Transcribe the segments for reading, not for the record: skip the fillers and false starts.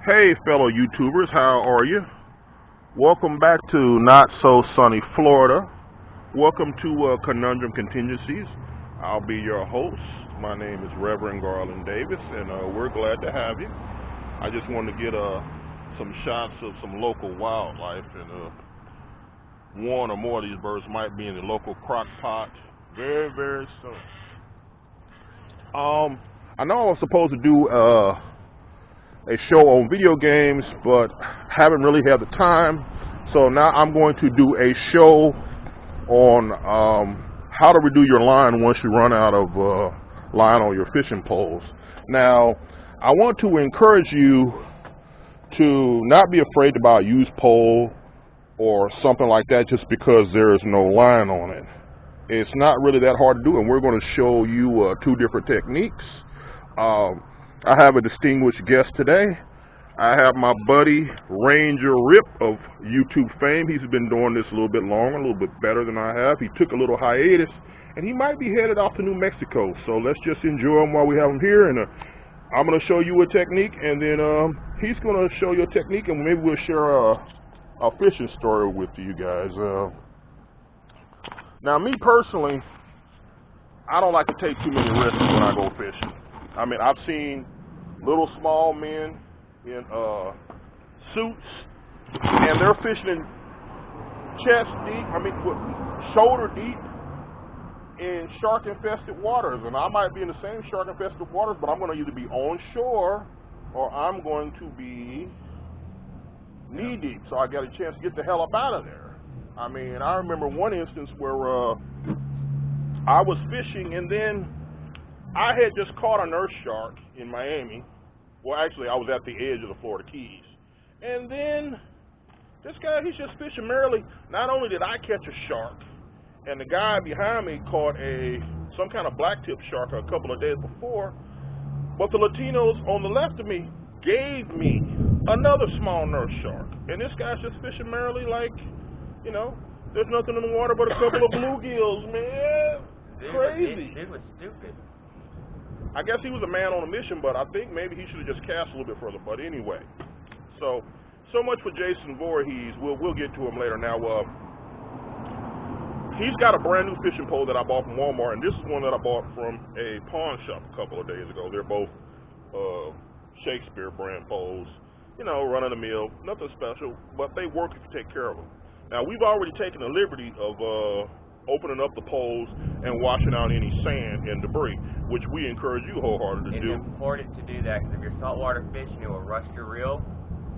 Hey fellow YouTubers, how are you? Welcome back to Not So Sunny Florida. Welcome to Conundrum Contingencies. I'll be your host. My name is Reverend Garland Davis, and we're glad to have you. I just wanted to get some shots of some local wildlife, and one or more of these birds might be in the local crock pot very, very soon. I know I was supposed to do a show on video games, but haven't really had the time. So now I'm going to do a show on how to redo your line once you run out of line on your fishing poles. Now, I want to encourage you to not be afraid to buy a used pole or something like that just because there is no line on it. It's not really that hard to do, and we're going to show you two different techniques. I have a distinguished guest today. I have my buddy Ranger R.I.P of YouTube fame. He's been doing this a little bit longer, a little bit better than I have. He took a little hiatus, and he might be headed off to New Mexico. So let's just enjoy him while we have him here. And I'm going to show you a technique, and then he's going to show you a technique, and maybe we'll share a fishing story with you guys. Now, me personally, I don't like to take too many risks when I go fishing. I mean, I've seen little small men in suits, and they're fishing in chest deep, shoulder deep in shark-infested waters. And I might be in the same shark-infested waters, but I'm going to either be on shore or I'm going to be knee deep. So I got a chance to get the hell up out of there. I mean, I remember one instance where I was fishing, and then I had just caught a nurse shark in Miami. Well, actually, I was at the edge of the Florida Keys. And then this guy, he's just fishing merrily. Not only did I catch a shark, and the guy behind me caught some kind of blacktip shark a couple of days before, but the Latinos on the left of me gave me another small nurse shark. And this guy's just fishing merrily like, you know, there's nothing in the water but a couple of bluegills, man. Crazy. Dude was stupid. I guess he was a man on a mission, but I think maybe he should have just cast a little bit further. But anyway, so much for Jason Voorhees. We'll get to him later. Now, he's got a brand new fishing pole that I bought from Walmart, and this is one that I bought from a pawn shop a couple of days ago. They're both Shakespeare brand poles, you know, run of the mill, nothing special, but they work if you take care of them. Now, we've already taken the liberty of opening up the poles and washing out any sand and debris, which we encourage you wholeheartedly to do. It's important to do that, because if you're saltwater fishing, it will rust your reel,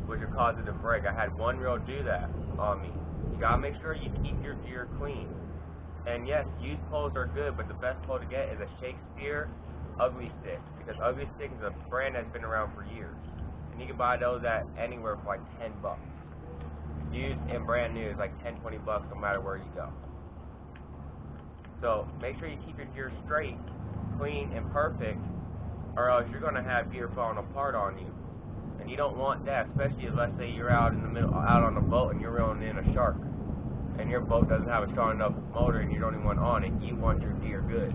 which will cause it to break. I had one reel do that on me. You gotta make sure you keep your gear clean. And yes, used poles are good, but the best pole to get is a Shakespeare Ugly Stick, because Ugly Stick is a brand that's been around for years, and you can buy those at anywhere for like $10. Used and brand new is like $10, $20 no matter where you go. So make sure you keep your gear straight, clean, and perfect, or else you're going to have gear falling apart on you. And you don't want that, especially if, let's say, you're out in the middle, out on a boat, and you're reeling in a shark, and your boat doesn't have a strong enough motor, and you're the only one on it. You want your gear good.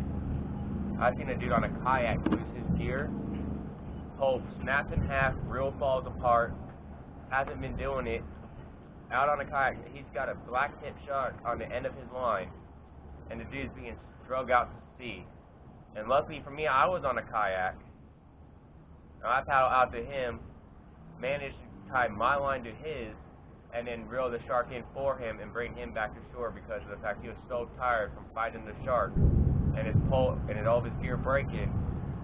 I've seen a dude on a kayak lose his gear, pole snaps in half, reel falls apart, hasn't been doing it. Out on a kayak, he's got a black tip shark on the end of his line, and the dude's being drug out to sea. And luckily for me, I was on a kayak, and I paddled out to him, managed to tie my line to his, and then reel the shark in for him and bring him back to shore, because of the fact he was so tired from fighting the shark and his pole and all of his gear breaking,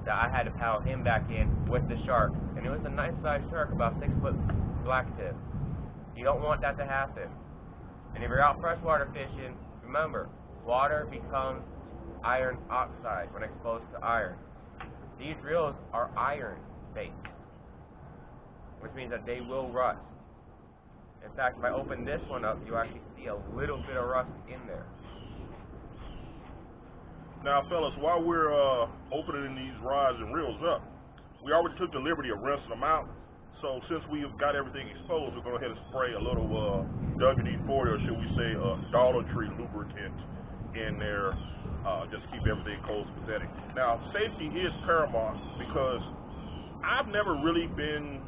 that I had to paddle him back in with the shark. And it was a nice sized shark, about 6 foot black tip. You don't want that to happen. And if you're out freshwater fishing, remember, water becomes iron oxide when exposed to iron. These reels are iron-based, which means that they will rust. In fact, if I open this one up, you'll actually see a little bit of rust in there. Now, fellas, while we're opening these rods and reels up, we already took the liberty of rinsing them out. So since we've got everything exposed, we're going to go ahead and spray a little WD-40, or should we say Dollar Tree lubricant in there, just keep everything copacetic. Now, safety is paramount, because I've never really been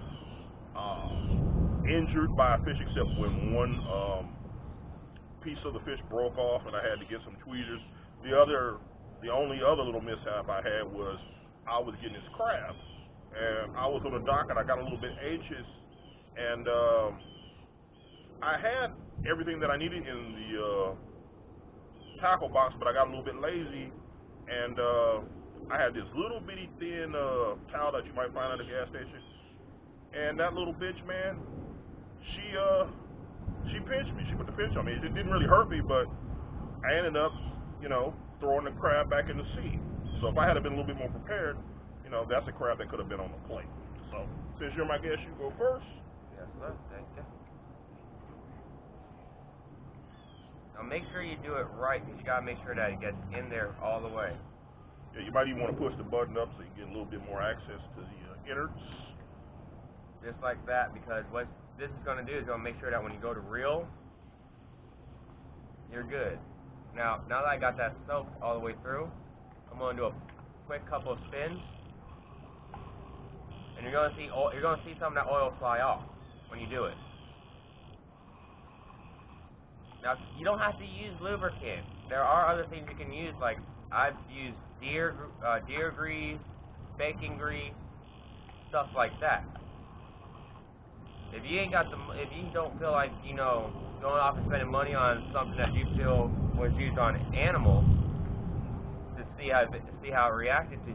injured by a fish, except when one piece of the fish broke off and I had to get some tweezers. The only other little mishap I had was I was getting this crab, and I was on the dock and I got a little bit anxious, and I had everything that I needed in the tackle box, but I got a little bit lazy, and I had this little bitty thin towel that you might find at a gas station, and that little bitch, man, she pinched me. She put the pinch on me. It didn't really hurt me, but I ended up, throwing the crab back in the sea. So if I had been a little bit more prepared, that's a crab that could have been on the plate. So since you're my guest, you go first. Yes, sir. Thank you. Now make sure you do it right, because you gotta make sure that it gets in there all the way. Yeah, you might even want to push the button up so you get a little bit more access to the innards. Just like that, because what this is going to do is going to make sure that when you go to reel, you're good. Now that I got that soaked all the way through, I'm going to do a quick couple of spins, and you're going to see some of that oil fly off when you do it. Now you don't have to use lubricant. There are other things you can use, like I've used deer grease, bacon grease, stuff like that. If you don't feel like, going off and spending money on something that you feel was used on animals to see how it reacted to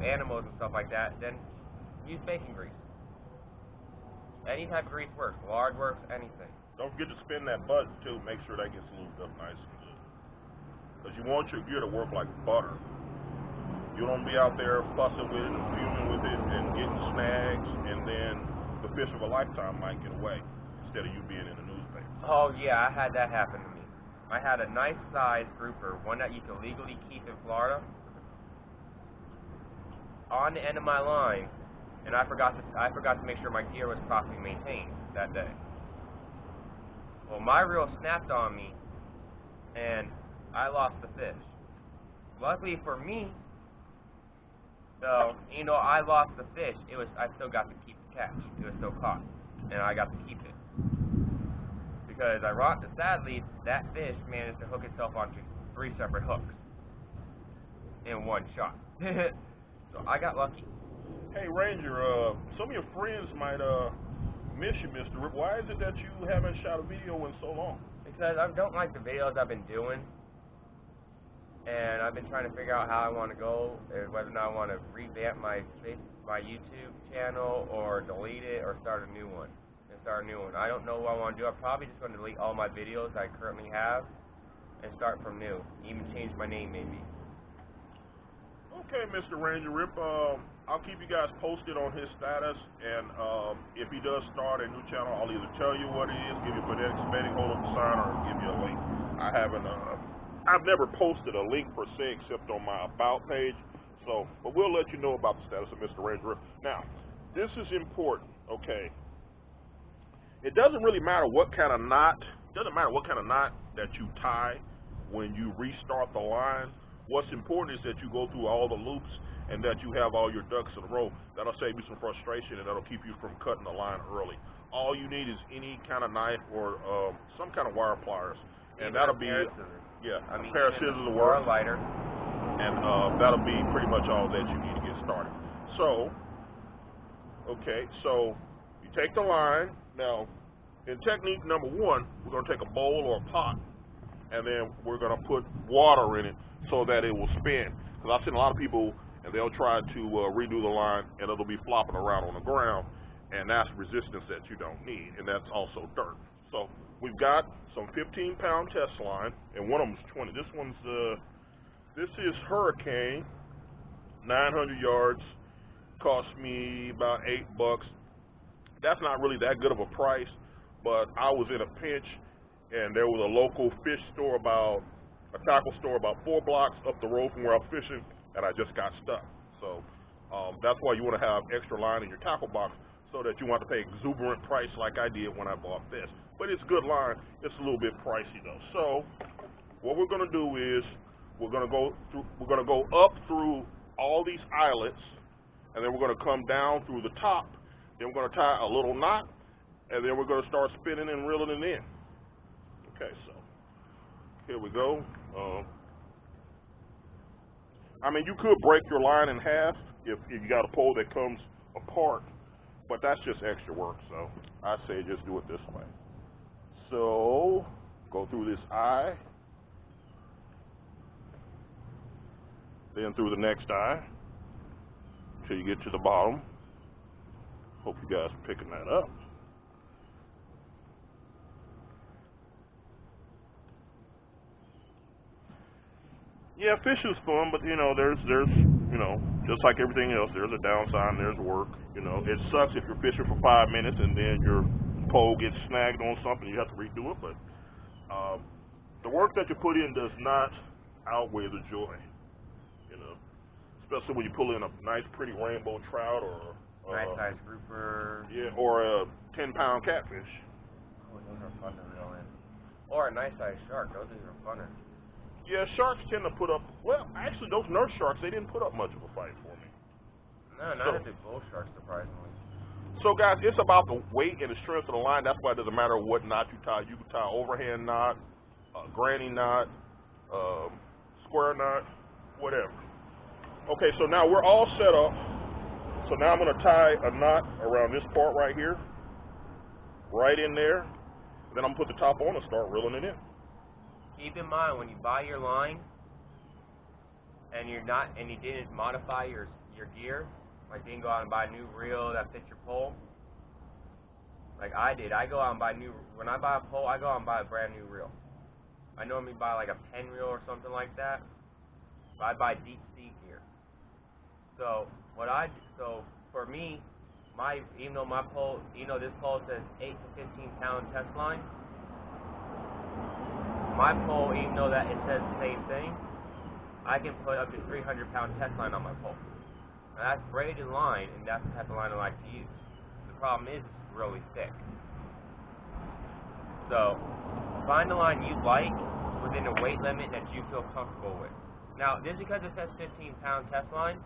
animals and stuff like that, then use bacon grease. Any type of grease works. Lard works, anything. Don't forget to spin that button too. Make sure that gets lubed up nice and good. Because you want your gear to work like butter. You don't be out there fussing with it and fuming with it and getting snags, and then the fish of a lifetime might get away instead of you being in the newspaper. Oh yeah, I had that happen to me. I had a nice size grouper, one that you can legally keep in Florida, on the end of my line, and I forgot to make sure my gear was properly maintained that day. Well, my reel snapped on me, and I lost the fish. Luckily for me, though, I lost the fish, I still got to keep the catch. It was still caught, and I got to keep it. Because sadly, that fish managed to hook itself onto 3 separate hooks in one shot. So I got lucky. Hey Ranger, some of your friends might miss you, Mr. Rip. Why is it that you haven't shot a video in so long? Because I don't like the videos I've been doing, and I've been trying to figure out how I want to go, whether or not I want to revamp my YouTube channel, or delete it, or start a new one. I don't know what I want to do. I'm probably just going to delete all my videos I currently have and start from new. Even change my name, maybe. Okay, Mr. Ranger Rip. I'll keep you guys posted on his status, and if he does start a new channel, I'll either tell you what it is, give you a phonetic spelling, hold up the sign, or give you a link. I've never posted a link per se except on my About page, but we'll let you know about the status of Mr. Ranger Rip. Now, this is important, okay? It doesn't really matter what kind of knot, that you tie when you restart the line. What's important is that you go through all the loops and that you have all your ducks in a row. That'll save you some frustration, and that'll keep you from cutting the line early. All you need is any kind of knife or some kind of wire pliers, and that'll be a pair of scissors will work, or a lighter, and that'll be pretty much all that you need to get started. So, okay, so you take the line. Now, in technique number 1, we're going to take a bowl or a pot, and then we're going to put water in it so that it will spin. Because I've seen a lot of people, and they'll try to redo the line, and it'll be flopping around on the ground, and that's resistance that you don't need, and that's also dirt. So we've got some 15-pound test line, and one of them is 20. This is Hurricane, 900 yards, cost me about $8. That's not really that good of a price, but I was in a pinch, and there was a local fish store a tackle store about 4 blocks up the road from where I was fishing, and I just got stuck. So that's why you want to have extra line in your tackle box, so that you want to pay exuberant price like I did when I bought this. But it's good line. It's a little bit pricey though. So what we're going to do is we're going to go up through all these eyelets, and then we're going to come down through the top. Then we're going to tie a little knot, and then we're going to start spinning and reeling it in. Okay, so here we go. I mean, you could break your line in half if you got a pole that comes apart, but that's just extra work, so I say just do it this way. So, go through this eye, then through the next eye, until you get to the bottom. Hope you guys are picking that up. Yeah, fishing's fun, but you know, there's you know, just like everything else, there's a downside and there's work. You know, it sucks if you're fishing for 5 minutes and then your pole gets snagged on something, you have to redo it. But the work that you put in does not outweigh the joy. You know, especially when you pull in a nice, pretty rainbow trout or nice size grouper. Yeah, or a 10-pound catfish. Oh, those are fun to reel in. Or a nice size shark. Those are funner. Yeah, sharks tend to put up, well, actually, those nurse sharks, they didn't put up much of a fight for me. No, neither did bull sharks, surprisingly. So, guys, it's about the weight and the strength of the line. That's why it doesn't matter what knot you tie. You can tie overhand knot, granny knot, square knot, whatever. Okay, so now we're all set up. So now I'm going to tie a knot around this part right here, right in there. Then I'm going to put the top on and start reeling it in. Keep in mind, when you buy your line and you didn't modify your gear, like you didn't go out and buy a new reel that fits your pole, like I did. I go out and buy when I buy a pole, I go out and buy a brand new reel. I normally buy like a 10 reel or something like that, but I buy deep sea gear. So for me, even though this pole says 8 to 15 pound test line, my pole, even though that it says the same thing, I can put up to 300-pound test line on my pole. Now that's braided line, and that's the type of line I like to use. The problem is it's really thick. So find the line you like within a weight limit that you feel comfortable with. Now, just because it says 15-pound test line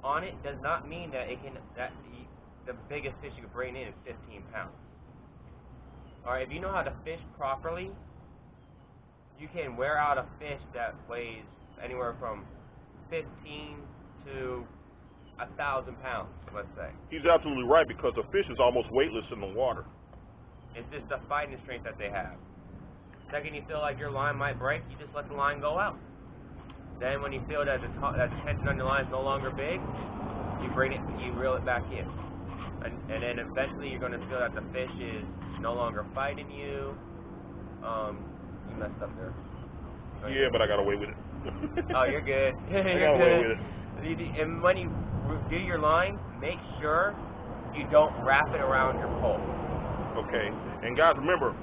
on it does not mean that the biggest fish you can bring in is 15 pounds. All right, if you know how to fish properly, you can wear out a fish that weighs anywhere from 15 to 1,000 pounds, let's say. He's absolutely right, because a fish is almost weightless in the water. It's just the fighting strength that they have. Second, you feel like your line might break, you just let the line go out. Then when you feel that the tension on your line is no longer big, you reel it back in. And then eventually you're going to feel that the fish is no longer fighting you. You messed up there. Yeah, but I got away with it. Oh, you're good. I got away with it. And when you do your line, make sure you don't wrap it around your pole. Okay. And guys, remember,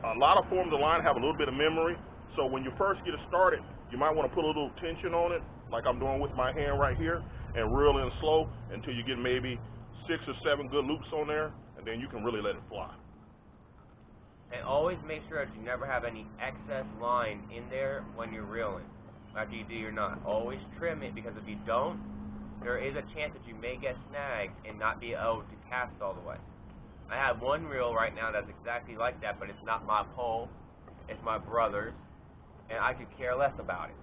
a lot of forms of line have a little bit of memory. So when you first get it started, you might want to put a little tension on it, like I'm doing with my hand right here, and reel in slow until you get maybe 6 or 7 good loops on there, and then you can really let it fly. And always make sure that you never have any excess line in there when you're reeling, after you do your knot. Always trim it, because if you don't, there is a chance that you may get snagged and not be able to cast all the way. I have one reel right now that's exactly like that, but it's not my pole, it's my brother's, and I could care less about it.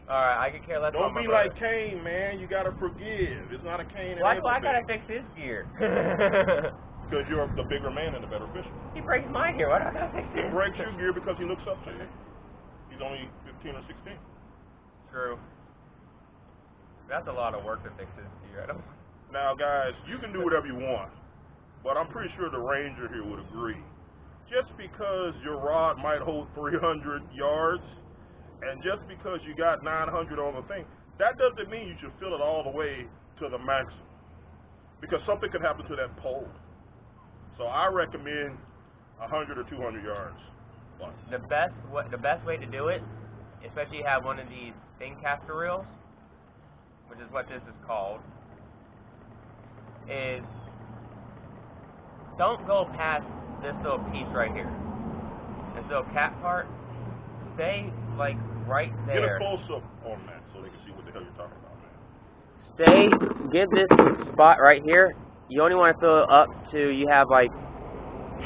Alright, I could care less about my brother. Don't be like Cain, man. You gotta forgive. It's not a Cain. Why do I gotta fix his gear? Because you're the bigger man and the better fisherman. He breaks my gear. Why do I gotta fix his? He breaks your gear because he looks up to you. He's only 15 or 16. True. That's a lot of work to fix his gear. Now, guys, you can do whatever you want, but I'm pretty sure the Ranger here would agree. Just because your rod might hold 300 yards, and just because you got 900 on the thing, that doesn't mean you should fill it all the way to the maximum, because something could happen to that pole. So I recommend 100 or 200 yards. Plus. The best way to do it, especially if you have one of these thin caster reels, which is what this is called, is don't go past this little piece right here. This little cap part. Stay like right there. Get a close up on that so they can see what the hell you're talking about, man. say, give this spot right here, you only want to fill it up to, you have like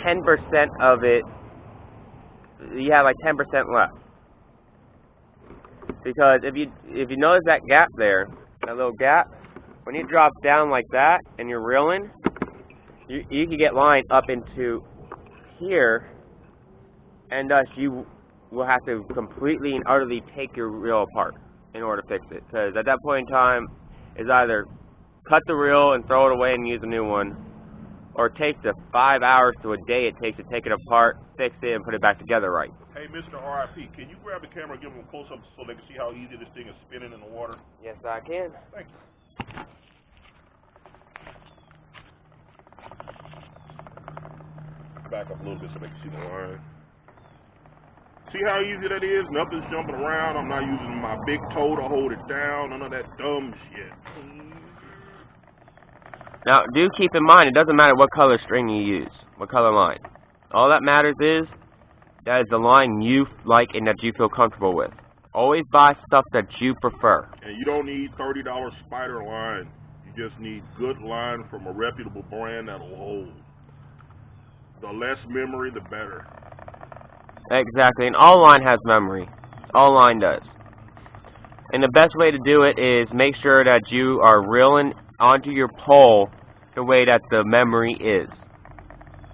10% of it, you have like 10% left. Because if you notice that gap there, that little gap, when it drops down like that and you're reeling, you can get line up into here, and thus you will have to completely and utterly take your reel apart in order to fix it. Because at that point in time, it's either cut the reel and throw it away and use a new one, or take the 5 hours to a day it takes to take it apart, fix it, and put it back together right. Hey, Mr. R.I.P, can you grab the camera and give them a close-up so they can see how easy this thing is spinning in the water? Yes, I can. Thank you. Back up a little bit so they can see the line. See how easy that is? Nothing's jumping around. I'm not using my big toe to hold it down. None of that dumb shit. Now, do keep in mind, it doesn't matter what color string you use, what color line. All that matters is, that is the line you like and that you feel comfortable with. Always buy stuff that you prefer. And you don't need $30 spider line. You just need good line from a reputable brand that'll hold. The less memory, the better. Exactly, and all line has memory. All line does. And the best way to do it is make sure that you are reeling onto your pole the way that the memory is.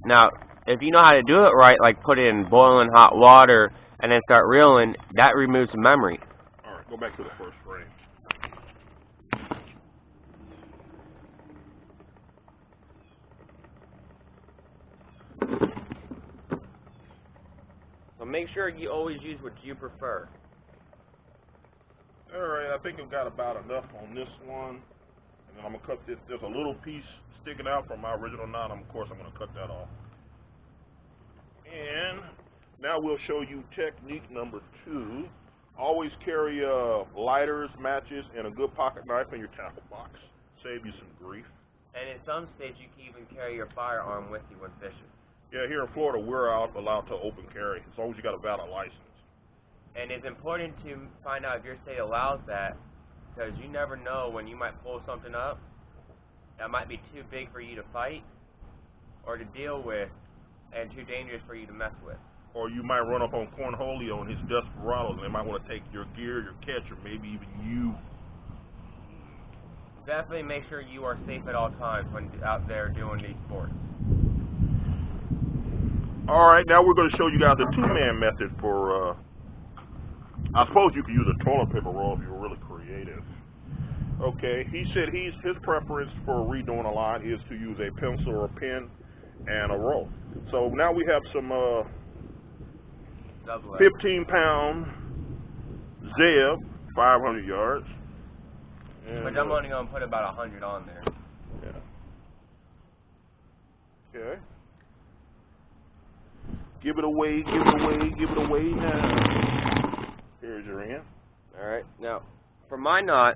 Now, if you know how to do it right, like put it in boiling hot water and then start reeling, that removes the memory. Alright, go back to the first frame. So make sure you always use what you prefer. Alright, I think I've got about enough on this one. And then I'm going to cut this. There's a little piece sticking out from my original knot. Of course, I'm going to cut that off. And now we'll show you technique number 2. Always carry lighters, matches, and a good pocket knife in your tackle box. Save you some grief. And in some states, you can even carry your firearm with you when fishing. Yeah, here in Florida, we're allowed to open carry, as long as you got a valid license. And it's important to find out if your state allows that, because you never know when you might pull something up that might be too big for you to fight or to deal with and too dangerous for you to mess with. Or you might run up on Cornholio and his desperados, and they might want to take your gear, your catch, or maybe even you. Definitely make sure you are safe at all times when out there doing these sports. Alright, now we're going to show you guys the two-man method for, I suppose you could use a toilet paper roll if you were really creative. Okay, he said his preference for redoing a line is to use a pencil or a pen and a roll. So now we have some 15-pound Zeb, 500 yards. And, but I'm only going to put about 100 on there. Yeah. Okay. Give it away, give it away, give it away now. Here's your end. Alright, now, for my knot,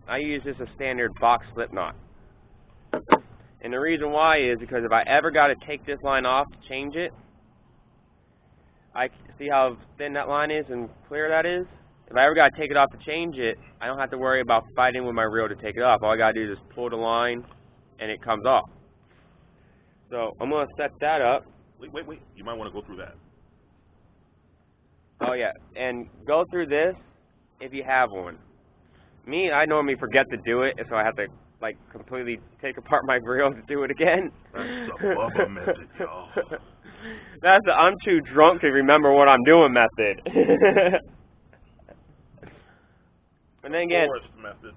I use just a standard box slip knot. And the reason why is because if I ever got to take this line off to change it, I see how thin that line is and clear that is? If I ever got to take it off to change it, I don't have to worry about fighting with my reel to take it off. All I got to do is just pull the line and it comes off. So I'm going to set that up. Wait. You might want to go through that. Oh yeah, and go through this if you have one. Me, I normally forget to do it, so I have to like completely take apart my reel to do it again. That's the Bubba method, y'all. That's the I'm too drunk to remember what I'm doing method. And then again, Forest method.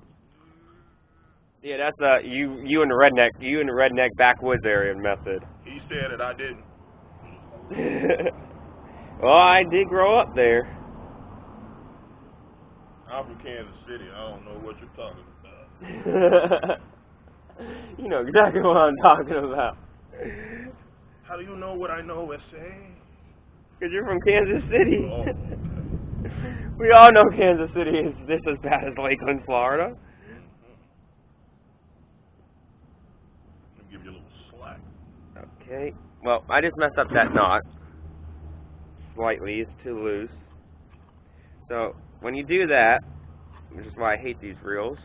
Yeah, that's the you in the redneck backwoods area method. He said it, I didn't. Well, I did grow up there. I'm from Kansas City. I don't know what you're talking about. You know exactly what I'm talking about. How do you know what I know, S.A.? Because you're from Kansas City. Oh, okay. We all know Kansas City is just as bad as Lakeland, Florida. Let me give you a little slack. Okay. Well, I just messed up that knot slightly. It's too loose. So when you do that, which is why I hate these reels,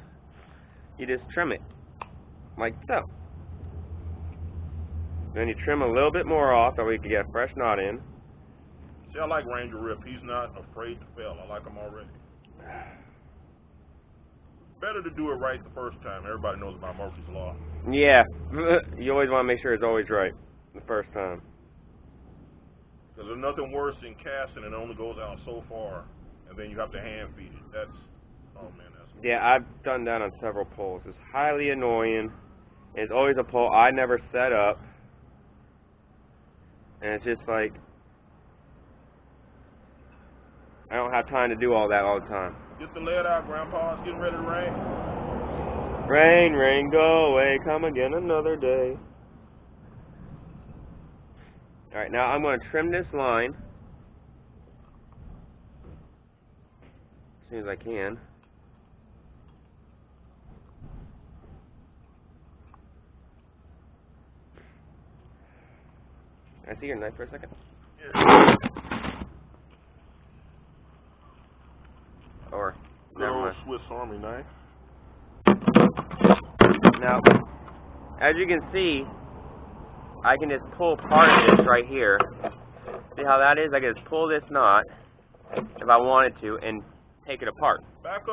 you just trim it, like so. Then you trim a little bit more off so we can get a fresh knot in. See, I like Ranger Rip. He's not afraid to fail. I like him already. Better to do it right the first time. Everybody knows about Murphy's Law. Yeah, you always want to make sure it's always right the first time. Because there's nothing worse than casting and it only goes out so far, and then you have to hand feed it. That's, oh man, that's... Yeah, I've done that on several poles. It's highly annoying. It's always a pole I never set up. And it's just like, I don't have time to do all that all the time. Get the lead out, Grandpa. It's getting ready to rain. Rain, rain, go away. Come again another day. Alright, now I'm going to trim this line as soon as I can. Can I see your knife for a second? Yeah. Or, Good never old mind. Swiss Army knife. Now, as you can see, I can just pull part of this right here. See how that is? I can just pull this knot, if I wanted to, and take it apart. Back up.